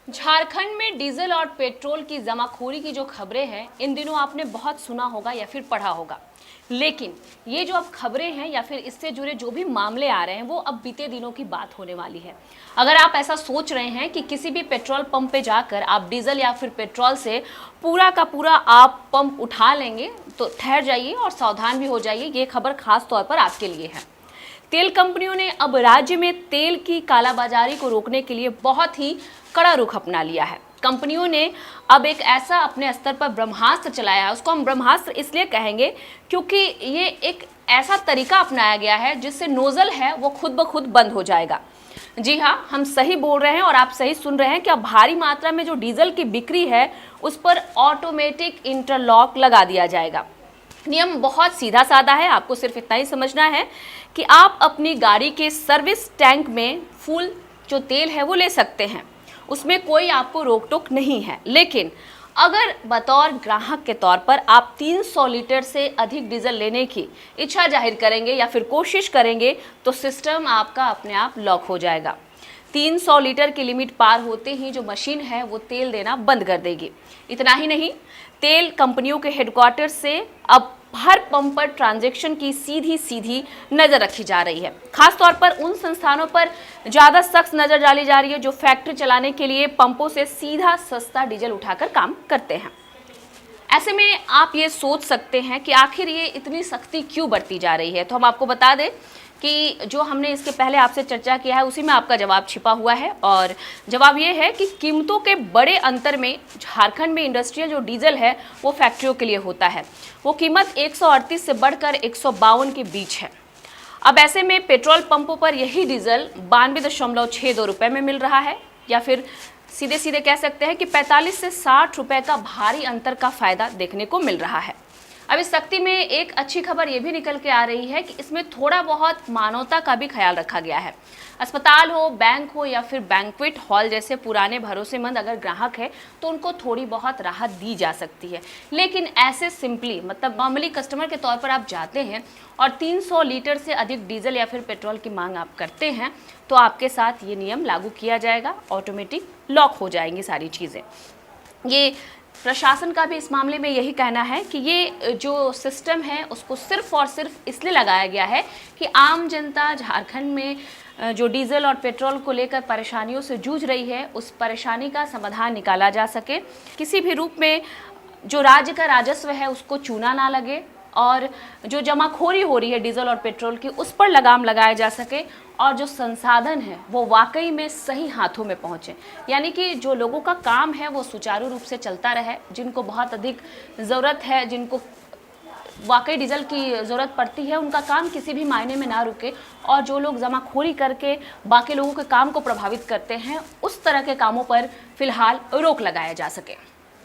झारखंड में डीजल और पेट्रोल की जमाखोरी की जो खबरें हैं, इन दिनों आपने बहुत सुना होगा या फिर पढ़ा होगा। लेकिन ये जो अब खबरें हैं या फिर इससे जुड़े जो भी मामले आ रहे हैं, वो अब बीते दिनों की बात होने वाली है। अगर आप ऐसा सोच रहे हैं कि किसी भी पेट्रोल पंप पे जाकर आप डीजल या फिर पेट्रोल से पूरा का पूरा आप पंप उठा लेंगे, तो ठहर जाइए और सावधान भी हो जाइए। ये खबर खास तौर पर आपके लिए है। तेल कंपनियों ने अब राज्य में तेल की कालाबाजारी को रोकने के लिए बहुत ही कड़ा रुख अपना लिया है। कंपनियों ने अब एक ऐसा अपने स्तर पर ब्रह्मास्त्र चलाया है। उसको हम ब्रह्मास्त्र इसलिए कहेंगे क्योंकि ये एक ऐसा तरीका अपनाया गया है जिससे नोजल है वो खुद ब खुद बंद हो जाएगा। जी हाँ, हम सही बोल रहे हैं और आप सही सुन रहे हैं कि अब भारी मात्रा में जो डीजल की बिक्री है उस पर ऑटोमेटिक इंटरलॉक लगा दिया जाएगा। नियम बहुत सीधा साधा है। आपको सिर्फ इतना ही समझना है कि आप अपनी गाड़ी के सर्विस टैंक में फुल जो तेल है वो ले सकते हैं, उसमें कोई आपको रोक टोक नहीं है। लेकिन अगर बतौर ग्राहक के तौर पर आप 300 लीटर से अधिक डीजल लेने की इच्छा जाहिर करेंगे या फिर कोशिश करेंगे, तो सिस्टम आपका अपने आप लॉक हो जाएगा। 300 लीटर की लिमिट पार होते ही जो मशीन है वो तेल देना बंद कर देगी। इतना ही नहीं, तेल कंपनियों के हेडक्वार्टर से अब हर पंप पर ट्रांजैक्शन की सीधी नजर रखी जा रही है। खास तौर पर उन संस्थानों पर ज्यादा सख्त नजर डाली जा रही है जो फैक्ट्री चलाने के लिए पंपों से सीधा सस्ता डीजल उठाकर काम करते हैं। ऐसे में आप ये सोच सकते हैं कि आखिर ये इतनी सख्ती क्यों बरती जा रही है। तो हम आपको बता दें कि जो हमने इसके पहले आपसे चर्चा किया है उसी में आपका जवाब छिपा हुआ है। और जवाब ये है कि कीमतों के बड़े अंतर में झारखंड में इंडस्ट्रियल जो डीजल है वो फैक्ट्रियों के लिए होता है। वो कीमत 138 से बढ़कर 152 के बीच है। अब ऐसे में पेट्रोल पंपों पर यही डीजल 92.62 रुपये में मिल रहा है, या फिर सीधे सीधे कह सकते हैं कि 45 से 60 रुपये का भारी अंतर का फायदा देखने को मिल रहा है। अब इस सख्ती में एक अच्छी खबर ये भी निकल के आ रही है कि इसमें थोड़ा बहुत मानवता का भी ख्याल रखा गया है। अस्पताल हो, बैंक हो या फिर बैंक्वेट हॉल जैसे पुराने भरोसेमंद अगर ग्राहक है तो उनको थोड़ी बहुत राहत दी जा सकती है। लेकिन ऐसे सिंपली मतलब नॉर्मली कस्टमर के तौर पर आप जाते हैं और 300 लीटर से अधिक डीजल या फिर पेट्रोल की मांग आप करते हैं, तो आपके साथ ये नियम लागू किया जाएगा। ऑटोमेटिक लॉक हो जाएंगी सारी चीज़ें। ये प्रशासन का भी इस मामले में यही कहना है कि ये जो सिस्टम है उसको सिर्फ और सिर्फ इसलिए लगाया गया है कि आम जनता झारखंड में जो डीजल और पेट्रोल को लेकर परेशानियों से जूझ रही है उस परेशानी का समाधान निकाला जा सके। किसी भी रूप में जो राज्य का राजस्व है उसको चूना ना लगे और जो जमाखोरी हो रही है डीजल और पेट्रोल की उस पर लगाम लगाया जा सके और जो संसाधन है वो वाकई में सही हाथों में पहुंचे। यानी कि जो लोगों का काम है वो सुचारू रूप से चलता रहे, जिनको बहुत अधिक ज़रूरत है, जिनको वाकई डीजल की ज़रूरत पड़ती है, उनका काम किसी भी मायने में ना रुके। और जो लोग जमाखोरी करके बाकी लोगों के काम को प्रभावित करते हैं, उस तरह के कामों पर फिलहाल रोक लगाया जा सके।